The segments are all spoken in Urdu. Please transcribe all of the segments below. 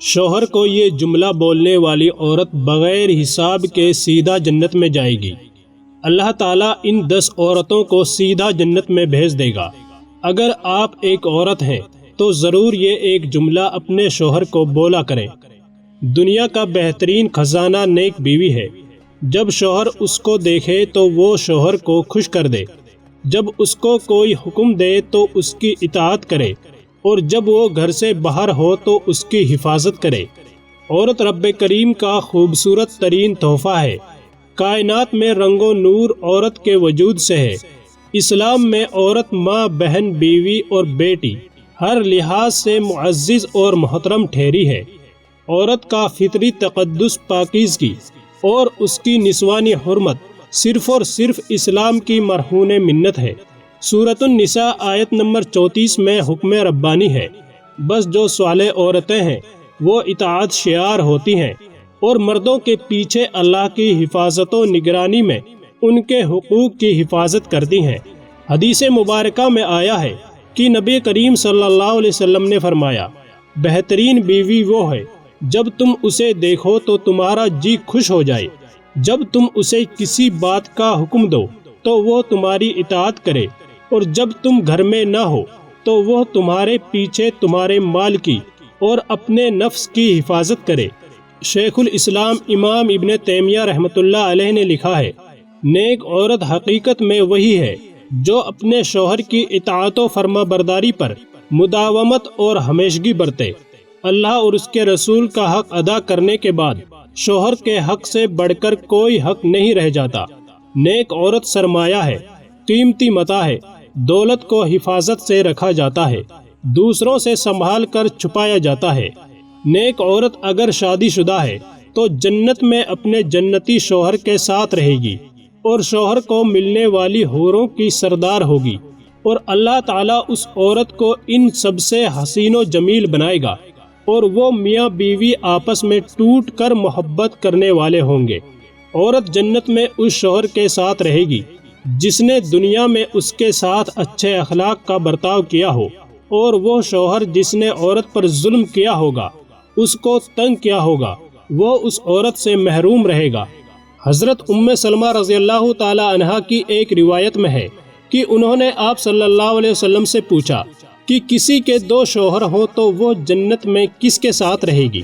شوہر کو یہ جملہ بولنے والی عورت بغیر حساب کے سیدھا جنت میں جائے گی۔ اللہ تعالیٰ ان 10 عورتوں کو سیدھا جنت میں بھیج دے گا۔ اگر آپ ایک عورت ہیں تو ضرور یہ ایک جملہ اپنے شوہر کو بولا کریں۔ دنیا کا بہترین خزانہ نیک بیوی ہے۔ جب شوہر اس کو دیکھے تو وہ شوہر کو خوش کر دے، جب اس کو کوئی حکم دے تو اس کی اطاعت کرے، اور جب وہ گھر سے باہر ہو تو اس کی حفاظت کرے۔ عورت رب کریم کا خوبصورت ترین تحفہ ہے۔ کائنات میں رنگ و نور عورت کے وجود سے ہے۔ اسلام میں عورت ماں، بہن، بیوی اور بیٹی ہر لحاظ سے معزز اور محترم ٹھہری ہے۔ عورت کا فطری تقدس، پاکیزگی اور اس کی نسوانی حرمت صرف اور صرف اسلام کی مرہون منت ہے۔ سورۃ النساء آیت نمبر 34 میں حکم ربانی ہے۔ بس جو صالح عورتیں ہیں وہ اطاعت شعار ہوتی ہیں اور مردوں کے پیچھے اللہ کی حفاظت و نگرانی میں ان کے حقوق کی حفاظت کرتی ہیں۔ حدیث مبارکہ میں آیا ہے کہ نبی کریم صلی اللہ علیہ وسلم نے فرمایا، بہترین بیوی وہ ہے جب تم اسے دیکھو تو تمہارا جی خوش ہو جائے، جب تم اسے کسی بات کا حکم دو تو وہ تمہاری اطاعت کرے، اور جب تم گھر میں نہ ہو تو وہ تمہارے پیچھے تمہارے مال کی اور اپنے نفس کی حفاظت کرے۔ شیخ الاسلام امام ابن تیمیہ رحمۃ اللہ علیہ نے لکھا ہے، نیک عورت حقیقت میں وہی ہے جو اپنے شوہر کی اطاعت و فرما برداری پر مداومت اور ہمیشگی برتے۔ اللہ اور اس کے رسول کا حق ادا کرنے کے بعد شوہر کے حق سے بڑھ کر کوئی حق نہیں رہ جاتا۔ نیک عورت سرمایہ ہے، قیمتی متاع ہے، دولت کو حفاظت سے رکھا جاتا ہے، دوسروں سے سنبھال کر چھپایا جاتا ہے۔ نیک عورت اگر شادی شدہ ہے تو جنت میں اپنے جنتی شوہر کے ساتھ رہے گی اور شوہر کو ملنے والی حوروں کی سردار ہوگی، اور اللہ تعالیٰ اس عورت کو ان سب سے حسین و جمیل بنائے گا، اور وہ میاں بیوی آپس میں ٹوٹ کر محبت کرنے والے ہوں گے۔ عورت جنت میں اس شوہر کے ساتھ رہے گی جس نے دنیا میں اس کے ساتھ اچھے اخلاق کا برتاؤ کیا ہو، اور وہ شوہر جس نے عورت پر ظلم کیا ہوگا، اس کو تنگ کیا ہوگا، وہ اس عورت سے محروم رہے گا۔ حضرت ام سلمہ رضی اللہ تعالی عنہا کی ایک روایت میں ہے کہ انہوں نے آپ صلی اللہ علیہ وسلم سے پوچھا کہ کسی کے 2 شوہر ہوں تو وہ جنت میں کس کے ساتھ رہے گی؟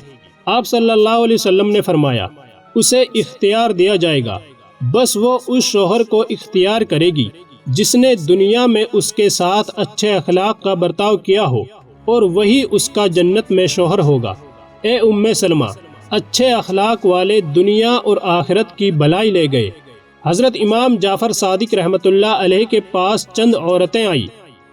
آپ صلی اللہ علیہ وسلم نے فرمایا، اسے اختیار دیا جائے گا، بس وہ اس شوہر کو اختیار کرے گی جس نے دنیا میں اس کے ساتھ اچھے اخلاق کا برتاؤ کیا ہو، اور وہی اس کا جنت میں شوہر ہوگا۔ اے ام سلمہ، اچھے اخلاق والے دنیا اور آخرت کی بھلائی لے گئے۔ حضرت امام جعفر صادق رحمۃ اللہ علیہ کے پاس چند عورتیں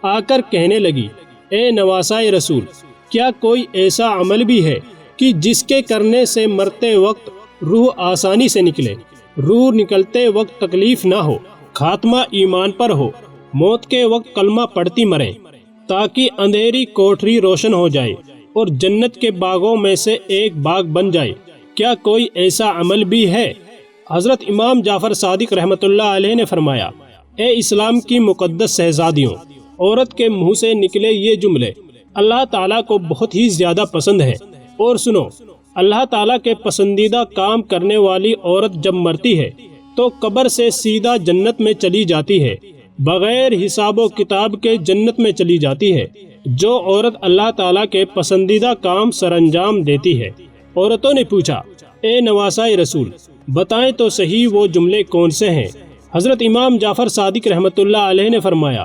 آ کر کہنے لگی، اے نواسۂ رسول، کیا کوئی ایسا عمل بھی ہے کہ جس کے کرنے سے مرتے وقت روح آسانی سے نکلے، روح نکلتے وقت تکلیف نہ ہو، خاتمہ ایمان پر ہو، موت کے وقت کلمہ پڑھتی مریں، تاکہ اندھیری کوٹری روشن ہو جائے اور جنت کے باغوں میں سے ایک باغ بن جائے؟ کیا کوئی ایسا عمل بھی ہے؟ حضرت امام جعفر صادق رحمۃ اللہ علیہ نے فرمایا، اے اسلام کی مقدس شہزادیوں، عورت کے منہ سے نکلے یہ جملے اللہ تعالیٰ کو بہت ہی زیادہ پسند ہے۔ اور سنو، اللہ تعالیٰ کے پسندیدہ کام کرنے والی عورت جب مرتی ہے تو قبر سے سیدھا جنت میں چلی جاتی ہے، بغیر حساب و کتاب کے جنت میں چلی جاتی ہے۔ جو عورت اللہ تعالیٰ کے پسندیدہ کام سر انجام دیتی ہے۔ عورتوں نے پوچھا، اے نواسۂ رسول، بتائیں تو صحیح وہ جملے کون سے ہیں؟ حضرت امام جعفر صادق رحمۃ اللہ علیہ نے فرمایا،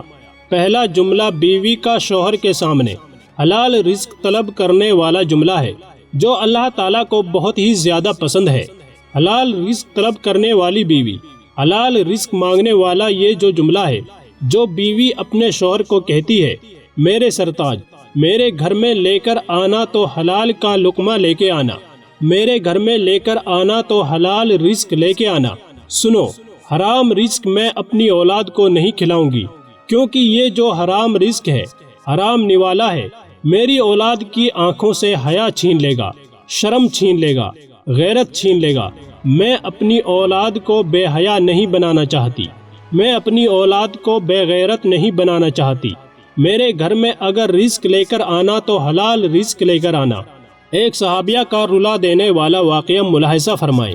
پہلا جملہ بیوی کا شوہر کے سامنے حلال رزق طلب کرنے والا جملہ ہے جو اللہ تعالیٰ کو بہت ہی زیادہ پسند ہے۔ حلال رزق طلب کرنے والی بیوی، حلال رزق مانگنے والا یہ جو جملہ ہے جو بیوی اپنے شوہر کو کہتی ہے، میرے سرتاج، میرے گھر میں لے کر آنا تو حلال کا لقمہ لے کے آنا، میرے گھر میں لے کر آنا تو حلال رزق لے کے آنا۔ سنو، حرام رزق میں اپنی اولاد کو نہیں کھلاؤں گی، کیونکہ یہ جو حرام رزق ہے، حرام نوالا ہے، میری اولاد کی آنکھوں سے حیا چھین لے گا، شرم چھین لے گا، غیرت چھین لے گا۔ میں اپنی اولاد کو بے حیا نہیں بنانا چاہتی، میں اپنی اولاد کو بے غیرت نہیں بنانا چاہتی۔ میرے گھر میں اگر رزق لے کر آنا تو حلال رزق لے کر آنا، ایک صحابیہ کا رلا دینے والا واقعہ ملاحظہ فرمائیں۔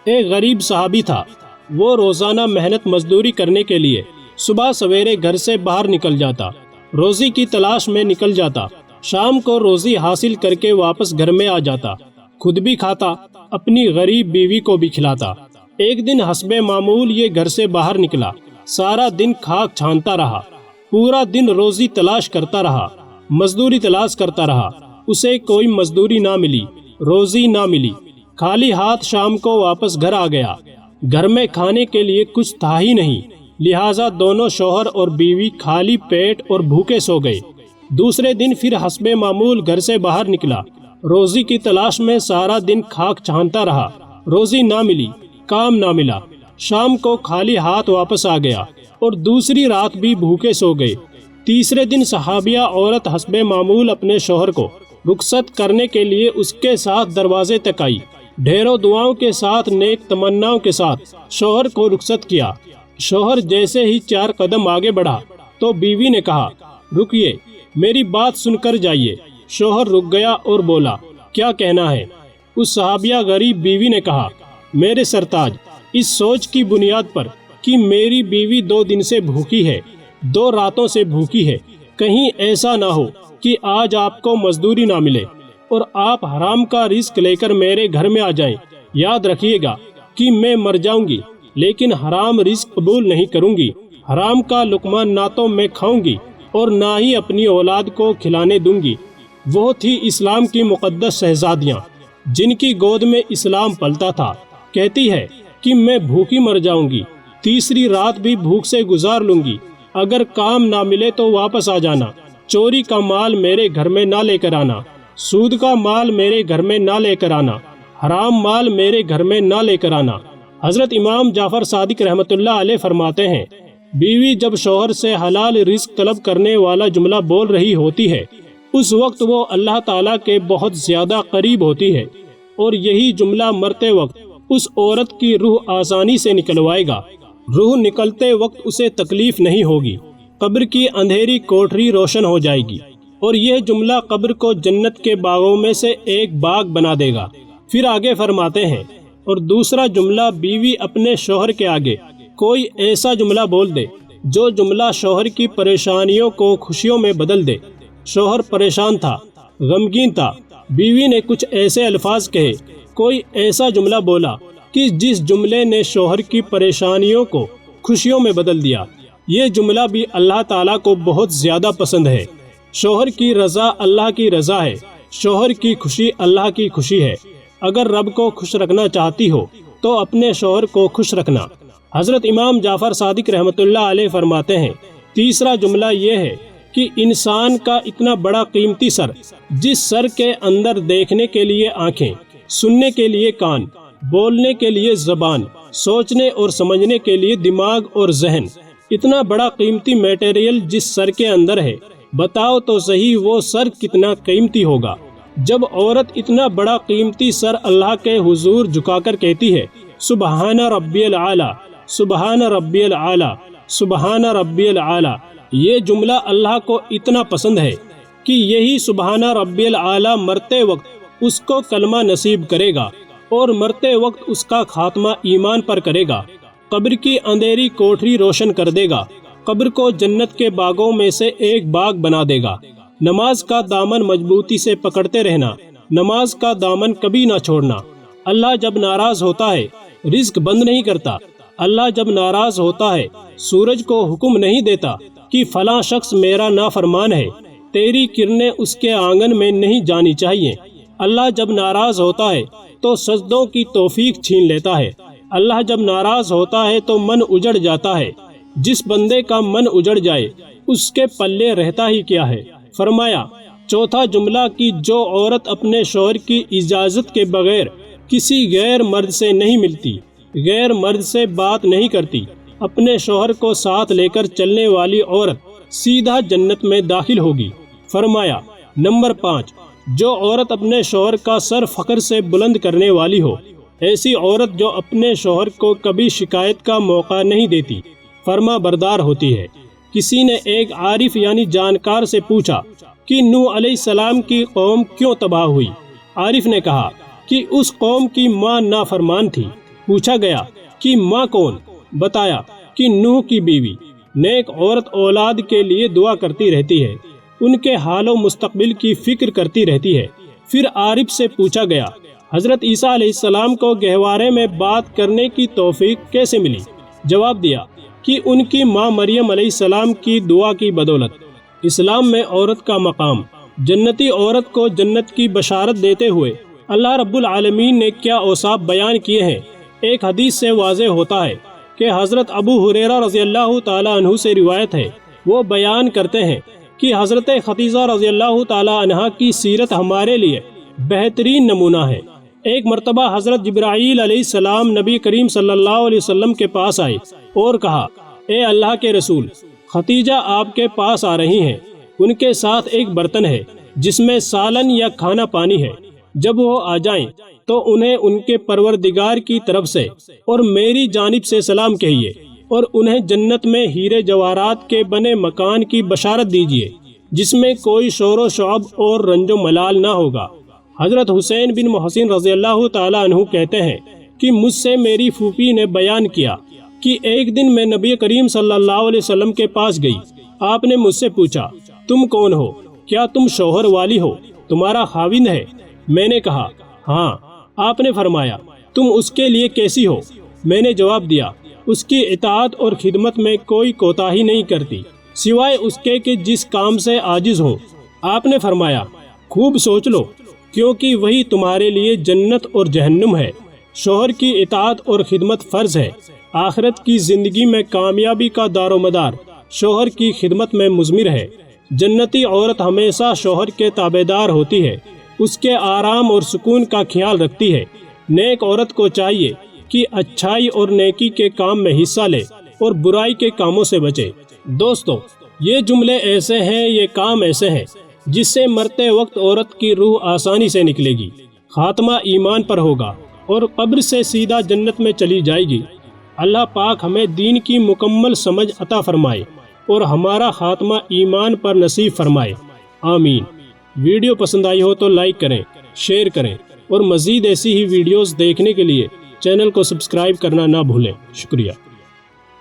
ایک غریب صحابی تھا، وہ روزانہ محنت مزدوری کرنے کے لیے صبح سویرے گھر سے باہر نکل جاتا، روزی کی تلاش میں نکل جاتا، شام کو روزی حاصل کر کے واپس گھر میں آ جاتا، خود بھی کھاتا، اپنی غریب بیوی کو بھی کھلاتا۔ ایک دن حسب معمول یہ گھر سے باہر نکلا، سارا دن کھاک چھانتا رہا، پورا دن روزی تلاش کرتا رہا، مزدوری تلاش کرتا رہا، اسے کوئی مزدوری نہ ملی، روزی نہ ملی، خالی ہاتھ شام کو واپس گھر آ گیا۔ گھر میں کھانے کے لیے کچھ تھا ہی نہیں، لہٰذا دونوں شوہر اور بیوی خالی پیٹ اور بھوکے سو گئے۔ دوسرے دن پھر حسب معمول گھر سے باہر نکلا، روزی کی تلاش میں سارا دن کھاک چھانتا رہا، روزی نہ ملی، کام نہ ملا، شام کو خالی ہاتھ واپس آ گیا اور دوسری رات بھی بھوکے سو گئے۔ تیسرے دن صحابیہ عورت حسب معمول اپنے شوہر کو رخصت کرنے کے لیے اس کے ساتھ دروازے تک آئی، ڈھیروں دعاؤں کے ساتھ، نیک تمناؤں کے ساتھ شوہر کو رخصت کیا۔ شوہر جیسے ہی 4 قدم آگے بڑھا تو بیوی نے کہا، رکیے، میری بات سن کر جائیے۔ شوہر رک گیا اور بولا، کیا کہنا ہے؟ اس صحابیہ غریب بیوی نے کہا، میرے سرتاج، اس سوچ کی بنیاد پر کہ میری بیوی 2 دن سے بھوکی ہے، 2 راتوں سے بھوکی ہے، کہیں ایسا نہ ہو کہ آج آپ کو مزدوری نہ ملے اور آپ حرام کا رزق لے کر میرے گھر میں آ جائیں۔ یاد رکھیے گا کہ میں مر جاؤں گی لیکن حرام رزق قبول نہیں کروں گی، حرام کا لقمہ نہ تو میں کھاؤں گی اور نہ ہی اپنی اولاد کو کھلانے دوں گی۔ وہ تھی اسلام کی مقدس شہزادیاں جن کی گود میں اسلام پلتا تھا۔ کہتی ہے کہ میں بھوکی مر جاؤں گی، تیسری رات بھی بھوک سے گزار لوں گی، اگر کام نہ ملے تو واپس آ جانا، چوری کا مال میرے گھر میں نہ لے کر آنا، سود کا مال میرے گھر میں نہ لے کر آنا، حرام مال میرے گھر میں نہ لے کر آنا۔ حضرت امام جعفر صادق رحمۃ اللہ علیہ فرماتے ہیں، بیوی جب شوہر سے حلال رزق طلب کرنے والا جملہ بول رہی ہوتی ہے اس وقت وہ اللہ تعالیٰ کے بہت زیادہ قریب ہوتی ہے، اور یہی جملہ مرتے وقت اس عورت کی روح آسانی سے نکلوائے گا۔ روح نکلتے وقت اسے تکلیف نہیں ہوگی، قبر کی اندھیری کوٹری روشن ہو جائے گی، اور یہ جملہ قبر کو جنت کے باغوں میں سے ایک باغ بنا دے گا۔ پھر آگے فرماتے ہیں، اور دوسرا جملہ بیوی اپنے شوہر کے آگے کوئی ایسا جملہ بول دے جو جملہ شوہر کی پریشانیوں کو خوشیوں میں بدل دے۔ شوہر پریشان تھا، غمگین تھا، بیوی نے کچھ ایسے الفاظ کہے، کوئی ایسا جملہ بولا کہ جس جملے نے شوہر کی پریشانیوں کو خوشیوں میں بدل دیا۔ یہ جملہ بھی اللہ تعالیٰ کو بہت زیادہ پسند ہے۔ شوہر کی رضا اللہ کی رضا ہے، شوہر کی خوشی اللہ کی خوشی ہے۔ اگر رب کو خوش رکھنا چاہتی ہو تو اپنے شوہر کو خوش رکھنا۔ حضرت امام جعفر صادق رحمۃ اللہ علیہ فرماتے ہیں، تیسرا جملہ یہ ہے کہ انسان کا اتنا بڑا قیمتی سر، جس سر کے اندر دیکھنے کے لیے آنکھیں، سننے کے لیے کان، بولنے کے لیے زبان، سوچنے اور سمجھنے کے لیے دماغ اور ذہن، اتنا بڑا قیمتی میٹیریل جس سر کے اندر ہے، بتاؤ تو صحیح وہ سر کتنا قیمتی ہوگا۔ جب عورت اتنا بڑا قیمتی سر اللہ کے حضور جھکا کر کہتی ہے، سبحان ربی العالی، سبحان ربی العالی، سبحان ربی العالی، یہ جملہ اللہ کو اتنا پسند ہے کہ یہی سبحان ربی العالی مرتے وقت اس کو کلمہ نصیب کرے گا اور مرتے وقت اس کا خاتمہ ایمان پر کرے گا، قبر کی اندھیری کوٹری روشن کر دے گا، قبر کو جنت کے باغوں میں سے ایک باغ بنا دے گا۔ نماز کا دامن مضبوطی سے پکڑتے رہنا، نماز کا دامن کبھی نہ چھوڑنا۔ اللہ جب ناراض ہوتا ہے رزق بند نہیں کرتا، اللہ جب ناراض ہوتا ہے سورج کو حکم نہیں دیتا کہ فلاں شخص میرا نافرمان ہے، تیری کرنیں اس کے آنگن میں نہیں جانی چاہیے۔ اللہ جب ناراض ہوتا ہے تو سجدوں کی توفیق چھین لیتا ہے، اللہ جب ناراض ہوتا ہے تو من اجڑ جاتا ہے۔ جس بندے کا من اجڑ جائے اس کے پلے رہتا ہی کیا ہے۔ فرمایا چوتھا جملہ کہ جو عورت اپنے شوہر کی اجازت کے بغیر کسی غیر مرد سے نہیں ملتی، غیر مرد سے بات نہیں کرتی، اپنے شوہر کو ساتھ لے کر چلنے والی عورت سیدھا جنت میں داخل ہوگی۔ فرمایا نمبر 5، جو عورت اپنے شوہر کا سر فخر سے بلند کرنے والی ہو، ایسی عورت جو اپنے شوہر کو کبھی شکایت کا موقع نہیں دیتی، فرما بردار ہوتی ہے۔ کسی نے ایک عارف یعنی جانکار سے پوچھا کہ نوح علیہ السلام کی قوم کیوں تباہ ہوئی؟ عارف نے کہا کہ اس قوم کی ماں نافرمان تھی۔ پوچھا گیا کہ ماں کون؟ بتایا کہ نوح کی بیوی۔ نیک عورت اولاد کے لیے دعا کرتی رہتی ہے، ان کے حال و مستقبل کی فکر کرتی رہتی ہے۔ پھر عارف سے پوچھا گیا حضرت عیسیٰ علیہ السلام کو گہوارے میں بات کرنے کی توفیق کیسے ملی؟ جواب دیا کہ ان کی ماں مریم علیہ السلام کی دعا کی بدولت۔ اسلام میں عورت کا مقام۔ جنتی عورت کو جنت کی بشارت دیتے ہوئے اللہ رب العالمین نے کیا اوصاف بیان کیے ہیں۔ ایک حدیث سے واضح ہوتا ہے کہ حضرت ابو ہریرہ رضی اللہ تعالیٰ عنہ سے روایت ہے، وہ بیان کرتے ہیں کہ حضرت خدیجہ رضی اللہ تعالیٰ عنہ کی سیرت ہمارے لیے بہترین نمونہ ہے۔ ایک مرتبہ حضرت جبرائیل علیہ السلام نبی کریم صلی اللہ علیہ وسلم کے پاس آئے اور کہا، اے اللہ کے رسول، خدیجہ آپ کے پاس آ رہی ہیں، ان کے ساتھ ایک برتن ہے جس میں سالن یا کھانا پانی ہے، جب وہ آ جائیں تو انہیں ان کے پروردگار کی طرف سے اور میری جانب سے سلام کہیے، اور انہیں جنت میں ہیرے جواہرات کے بنے مکان کی بشارت دیجیے جس میں کوئی شور و شعب اور رنج و ملال نہ ہوگا۔ حضرت حسین بن محسن رضی اللہ تعالیٰ عنہ کہتے ہیں کہ مجھ سے میری پھوپھی نے بیان کیا کہ ایک دن میں نبی کریم صلی اللہ علیہ وسلم کے پاس گئی۔ آپ نے مجھ سے پوچھا، تم کون ہو؟ کیا تم شوہر والی ہو؟ تمہارا خاوند ہے؟ میں نے کہا، ہاں۔ آپ نے فرمایا، تم اس کے لیے کیسی ہو؟ میں نے جواب دیا، اس کی اطاعت اور خدمت میں کوئی کوتاہی نہیں کرتی، سوائے اس کے کہ جس کام سے عاجز ہوں۔ آپ نے فرمایا، خوب سوچ لو، کیونکہ وہی تمہارے لیے جنت اور جہنم ہے۔ شوہر کی اطاعت اور خدمت فرض ہے۔ آخرت کی زندگی میں کامیابی کا دار و مدار شوہر کی خدمت میں مضمر ہے۔ جنتی عورت ہمیشہ شوہر کے تابعدار ہوتی ہے، اس کے آرام اور سکون کا خیال رکھتی ہے۔ نیک عورت کو چاہیے کہ اچھائی اور نیکی کے کام میں حصہ لے اور برائی کے کاموں سے بچے۔ دوستو، یہ جملے ایسے ہیں، یہ کام ایسے ہیں جس سے مرتے وقت عورت کی روح آسانی سے نکلے گی، خاتمہ ایمان پر ہوگا اور قبر سے سیدھا جنت میں چلی جائے گی۔ اللہ پاک ہمیں دین کی مکمل سمجھ عطا فرمائے اور ہمارا خاتمہ ایمان پر نصیب فرمائے، آمین۔ ویڈیو پسند آئی ہو تو لائک کریں، شیئر کریں اور مزید ایسی ہی ویڈیوز دیکھنے کے لیے چینل کو سبسکرائب کرنا نہ بھولیں۔ شکریہ۔